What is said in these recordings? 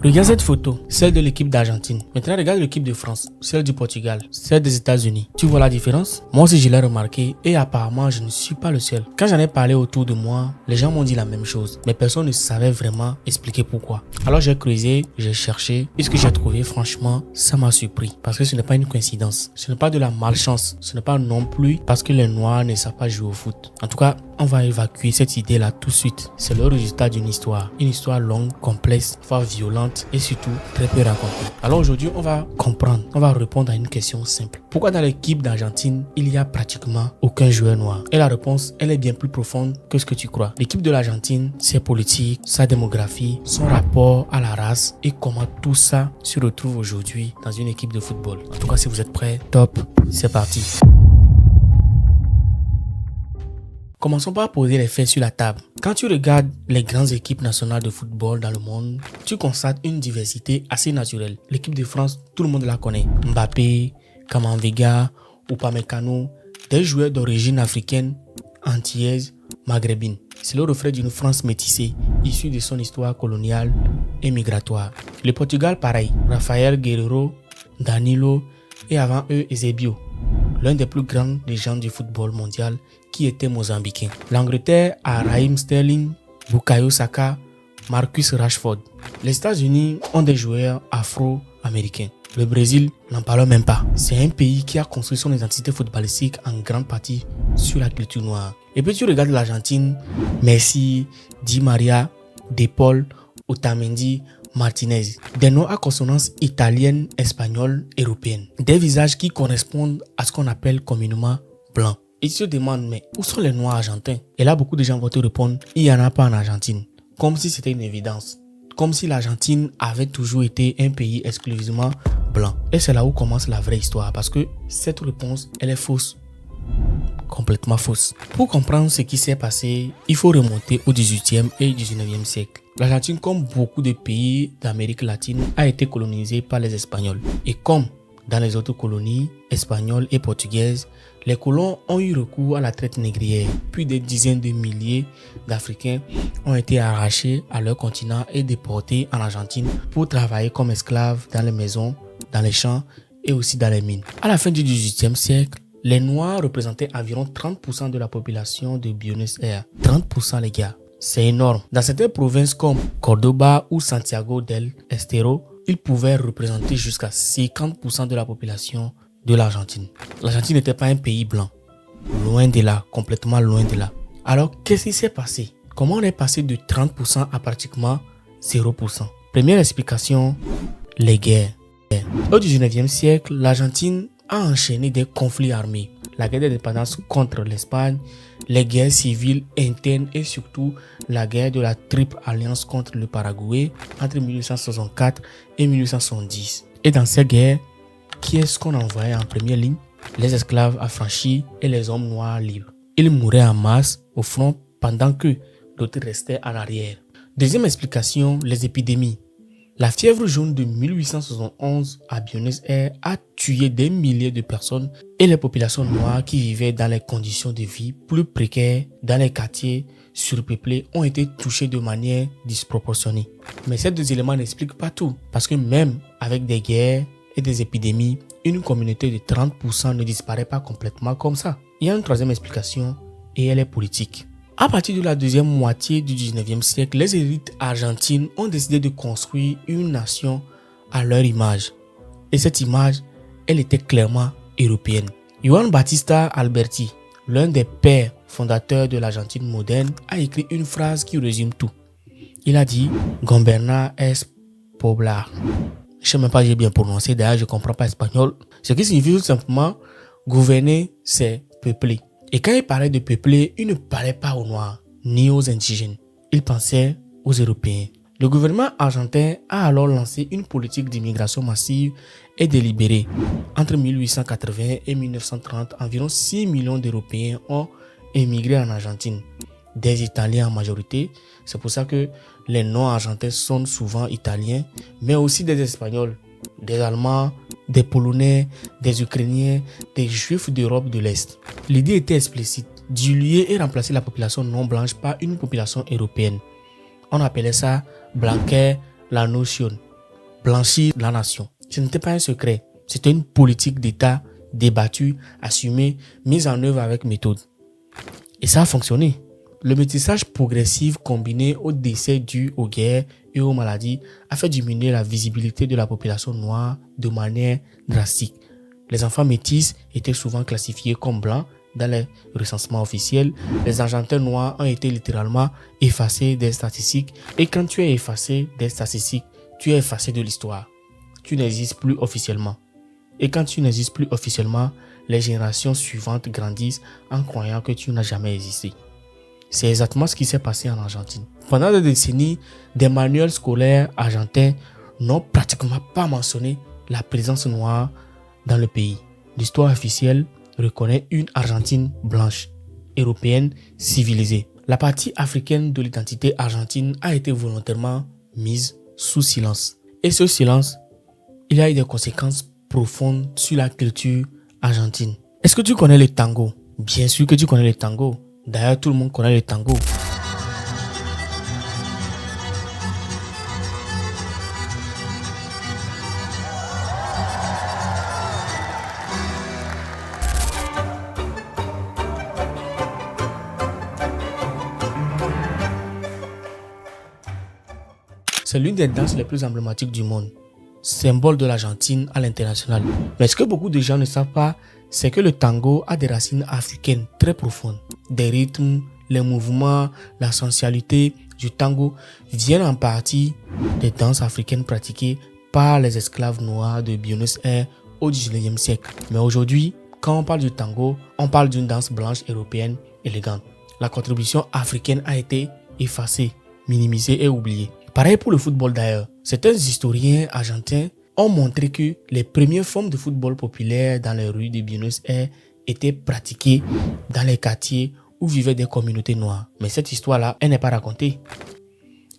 Regarde cette photo, celle de l'équipe d'Argentine. Maintenant, regarde l'équipe de France, celle du Portugal, celle des États-Unis. Tu vois la différence? Moi aussi, je l'ai remarqué et apparemment, je ne suis pas le seul. Quand j'en ai parlé autour de moi, les gens m'ont dit la même chose, mais personne ne savait vraiment expliquer pourquoi. Alors, j'ai creusé, j'ai cherché et ce que j'ai trouvé, franchement, ça m'a surpris parce que ce n'est pas une coïncidence. Ce n'est pas de la malchance. Ce n'est pas non plus parce que les Noirs ne savent pas jouer au foot. En tout cas, on va évacuer cette idée-là tout de suite. C'est le résultat d'une histoire. Une histoire longue, complexe, parfois violente et surtout très peu racontée. Alors aujourd'hui, on va comprendre, on va répondre à une question simple. Pourquoi dans l'équipe d'Argentine, il y a pratiquement aucun joueur noir? Et la réponse, elle est bien plus profonde que ce que tu crois. L'équipe de l'Argentine, ses politiques, sa démographie, son rapport à la race et comment tout ça se retrouve aujourd'hui dans une équipe de football. En tout cas, si vous êtes prêts, top, c'est parti. Commençons par poser les faits sur la table. Quand tu regardes les grandes équipes nationales de football dans le monde, tu constates une diversité assez naturelle. L'équipe de France, tout le monde la connaît. Mbappé, Camavinga, Upamecano, des joueurs d'origine africaine, antillaise, maghrébine. C'est le reflet d'une France métissée, issue de son histoire coloniale et migratoire. Le Portugal, pareil. Rafael Guerreiro, Danilo et avant eux, Eusébio, l'un des plus grands légendes du football mondial qui était mozambicain. L'Angleterre a Raheem Sterling, Bukayo Saka, Marcus Rashford. Les États-Unis ont des joueurs afro-américains. Le Brésil, n'en parlons même pas. C'est un pays qui a construit son identité footballistique en grande partie sur la culture noire. Et puis tu regardes l'Argentine, Messi, Di Maria, De Paul, Otamendi, Martinez. Des noms à consonance italienne, espagnole, européenne. Des visages qui correspondent à ce qu'on appelle communément blanc. Et tu te demandes, mais où sont les noirs argentins? Et là, beaucoup de gens vont te répondre, il n'y en a pas en Argentine. Comme si c'était une évidence. Comme si l'Argentine avait toujours été un pays exclusivement blanc. Et c'est là où commence la vraie histoire. Parce que cette réponse, elle est fausse. Complètement fausse. Pour comprendre ce qui s'est passé, il faut remonter au 18e et 19e siècle. L'Argentine, comme beaucoup de pays d'Amérique latine, a été colonisée par les Espagnols. Et comme dans les autres colonies espagnoles et portugaises, les colons ont eu recours à la traite négrière. Puis des dizaines de milliers d'Africains ont été arrachés à leur continent et déportés en Argentine pour travailler comme esclaves dans les maisons, dans les champs et aussi dans les mines. À la fin du 18e siècle, les Noirs représentaient environ 30% de la population de Buenos Aires. 30% les gars, c'est énorme. Dans certaines provinces comme Cordoba ou Santiago del Estero, ils pouvaient représenter jusqu'à 50% de la population de l'Argentine. L'Argentine n'était pas un pays blanc. Loin de là, complètement loin de là. Alors, qu'est-ce qui s'est passé? Comment on est passé de 30% à pratiquement 0%? Première explication, les guerres. Au 19e siècle, l'Argentine a enchaîné des conflits armés. La guerre d'indépendance contre l'Espagne, les guerres civiles internes et surtout la guerre de la Triple Alliance contre le Paraguay entre 1864 et 1870. Et dans ces guerres, qui est-ce qu'on envoyait en première ligne? Les esclaves affranchis et les hommes noirs libres. Ils mouraient en masse au front pendant que d'autres restaient en arrière. Deuxième explication, les épidémies. La fièvre jaune de 1871 à Buenos Aires a tué des milliers de personnes et les populations noires qui vivaient dans les conditions de vie plus précaires dans les quartiers surpeuplés ont été touchés de manière disproportionnée. Mais ces deux éléments n'expliquent pas tout parce que même avec des guerres et des épidémies, une communauté de 30% ne disparaît pas complètement comme ça. Il y a une troisième explication et elle est politique. À partir de la deuxième moitié du 19e siècle, les élites argentines ont décidé de construire une nation à leur image. Et cette image, elle était clairement européenne. Juan Bautista Alberti, l'un des pères fondateurs de l'Argentine moderne, a écrit une phrase qui résume tout. Il a dit « Gobernar es poblar ». Je ne sais même pas si j'ai bien prononcé, d'ailleurs je ne comprends pas espagnol. Ce qui signifie tout simplement « gouverner, c'est peupler ». Et quand il parlait de peupler, il ne parlait pas aux Noirs, ni aux indigènes. Il pensait aux Européens. Le gouvernement argentin a alors lancé une politique d'immigration massive et délibérée. Entre 1880 et 1930, environ 6 millions d'Européens ont émigré en Argentine. Des Italiens en majorité, c'est pour ça que les noms argentins sont souvent italiens, mais aussi des Espagnols, des Allemands, des Polonais, des Ukrainiens, des Juifs d'Europe de l'Est. L'idée était explicite, diluer et remplacer la population non blanche par une population européenne. On appelait ça Blanquer la notion. blanchir la nation. Ce n'était pas un secret. C'était une politique d'État débattue, assumée, mise en œuvre avec méthode. Et ça a fonctionné. Le métissage progressif combiné au décès dus aux guerres et aux maladies a fait diminuer la visibilité de la population noire de manière drastique. Les enfants métis étaient souvent classifiés comme blancs dans les recensements officiels. Les Argentins noirs ont été littéralement effacés des statistiques. Et quand tu es effacé des statistiques, tu es effacé de l'histoire. Tu n'existes plus officiellement. Et quand tu n'existes plus officiellement, les générations suivantes grandissent en croyant que tu n'as jamais existé. C'est exactement ce qui s'est passé en Argentine. Pendant des décennies, des manuels scolaires argentins n'ont pratiquement pas mentionné la présence noire dans le pays. L'histoire officielle reconnaît une Argentine blanche, européenne, civilisée. La partie africaine de l'identité argentine a été volontairement mise sous silence. Et ce silence, il a eu des conséquences profondes sur la culture argentine. Est-ce que tu connais le tango? Bien sûr que tu connais le tango. D'ailleurs, tout le monde connaît le tango. C'est l'une des danses les plus emblématiques du monde, symbole de l'Argentine à l'international. Mais ce que beaucoup de gens ne savent pas, c'est que le tango a des racines africaines très profondes. Des rythmes, les mouvements, la sensualité du tango viennent en partie des danses africaines pratiquées par les esclaves noirs de Buenos Aires au XIXe siècle. Mais aujourd'hui, quand on parle du tango, on parle d'une danse blanche européenne élégante. La contribution africaine a été effacée, minimisée et oubliée. Pareil pour le football d'ailleurs. Certains historiens argentins ont montré que les premières formes de football populaires dans les rues de Buenos Aires étaient pratiquées dans les quartiers où vivaient des communautés noires. Mais cette histoire-là, elle n'est pas racontée.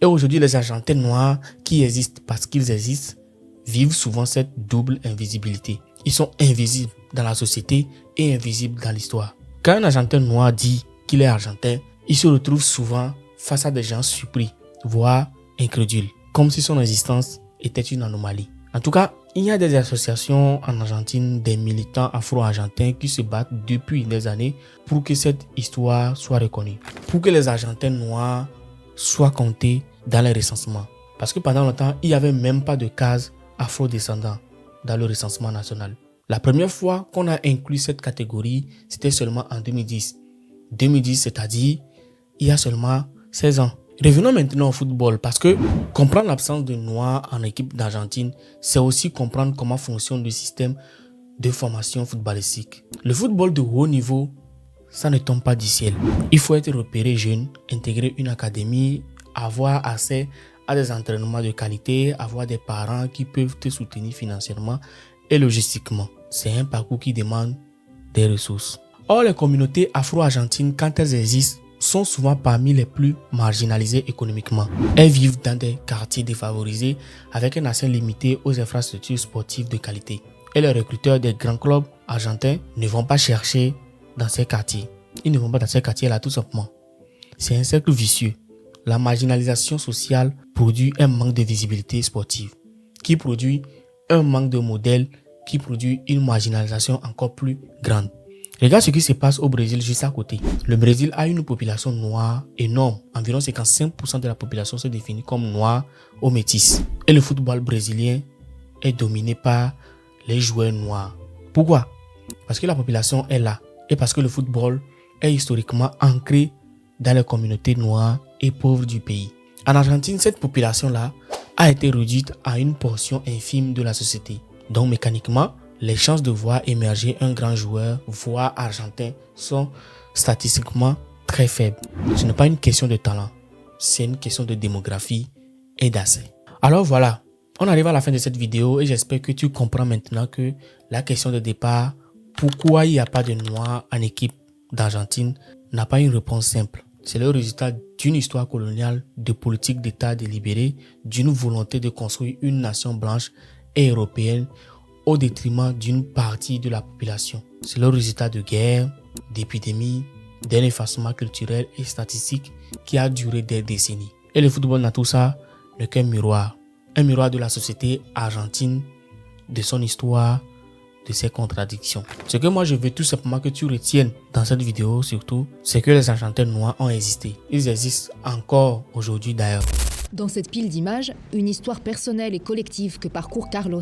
Et aujourd'hui, les Argentins noirs qui existent parce qu'ils existent vivent souvent cette double invisibilité. Ils sont invisibles dans la société et invisibles dans l'histoire. Quand un Argentin noir dit qu'il est argentin, il se retrouve souvent face à des gens surpris, voire incrédules, comme si son existence était une anomalie. En tout cas, il y a des associations en Argentine, des militants afro-argentins qui se battent depuis des années pour que cette histoire soit reconnue, pour que les Argentins noirs soient comptés dans les recensements. Parce que pendant longtemps, il n'y avait même pas de case afro-descendants dans le recensement national. La première fois qu'on a inclus cette catégorie, c'était seulement en 2010. 2010, c'est-à-dire il y a seulement 16 ans. Revenons maintenant au football parce que comprendre l'absence de noirs en équipe d'Argentine, c'est aussi comprendre comment fonctionne le système de formation footballistique. Le football de haut niveau, ça ne tombe pas du ciel. Il faut être repéré jeune, intégrer une académie, avoir accès à des entraînements de qualité, avoir des parents qui peuvent te soutenir financièrement et logistiquement. C'est un parcours qui demande des ressources. Or, les communautés afro-argentines, quand elles existent, sont souvent parmi les plus marginalisées économiquement. Elles vivent dans des quartiers défavorisés avec un accès limité aux infrastructures sportives de qualité. Et les recruteurs des grands clubs argentins ne vont pas chercher dans ces quartiers. Ils ne vont pas dans ces quartiers-là tout simplement. C'est un cercle vicieux. La marginalisation sociale produit un manque de visibilité sportive, qui produit un manque de modèles, qui produit une marginalisation encore plus grande. Regarde ce qui se passe au Brésil juste à côté. Le Brésil a une population noire énorme. Environ 55% de la population se définit comme noire ou métisse. Et le football brésilien est dominé par les joueurs noirs. Pourquoi? Parce que la population est là. Et parce que le football est historiquement ancré dans les communautés noires et pauvres du pays. En Argentine, cette population-là a été réduite à une portion infime de la société. Donc mécaniquement, les chances de voir émerger un grand joueur, voire argentin, sont statistiquement très faibles. Ce n'est pas une question de talent, c'est une question de démographie et d'accès. Alors voilà, on arrive à la fin de cette vidéo et j'espère que tu comprends maintenant que la question de départ, pourquoi il n'y a pas de noirs en équipe d'Argentine, n'a pas une réponse simple. C'est le résultat d'une histoire coloniale, de politiques d'État délibérées, d'une volonté de construire une nation blanche et européenne au détriment d'une partie de la population. C'est le résultat de guerres, d'épidémies, d'un effacement culturel et statistique qui a duré des décennies. Et le football dans tout ça n'est qu'un miroir, un miroir de la société argentine, de son histoire, de ses contradictions. Ce que moi je veux tout simplement que tu retiennes dans cette vidéo surtout, c'est que les Argentins noirs ont existé. Ils existent encore aujourd'hui d'ailleurs. Dans cette pile d'images, une histoire personnelle et collective que parcourt Carlos.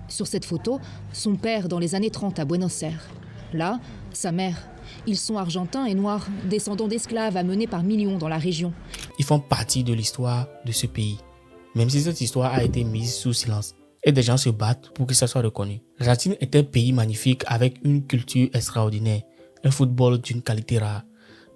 Sur cette photo, son père dans les années 30 à Buenos Aires. Là, sa mère. Ils sont argentins et noirs, descendants d'esclaves amenés par millions dans la région. Ils font partie de l'histoire de ce pays, même si cette histoire a été mise sous silence. Et des gens se battent pour que ça soit reconnu. L'Argentine est un pays magnifique avec une culture extraordinaire, un football d'une qualité rare.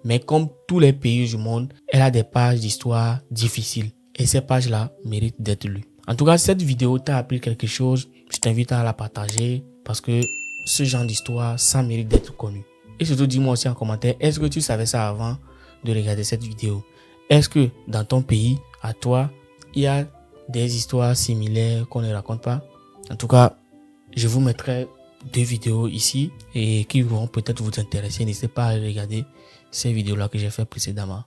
Mais comme tous les pays du monde, elle a des pages d'histoire difficiles. Et ces pages-là méritent d'être lues. En tout cas, si cette vidéo t'a appris quelque chose, je t'invite à la partager parce que ce genre d'histoire, ça mérite d'être connu. Et surtout, dis-moi aussi en commentaire, est-ce que tu savais ça avant de regarder cette vidéo? Est-ce que dans ton pays, à toi, il y a des histoires similaires qu'on ne raconte pas? En tout cas, je vous mettrai 2 vidéos ici et qui vont peut-être vous intéresser. N'hésitez pas à regarder ces vidéos-là que j'ai fait précédemment.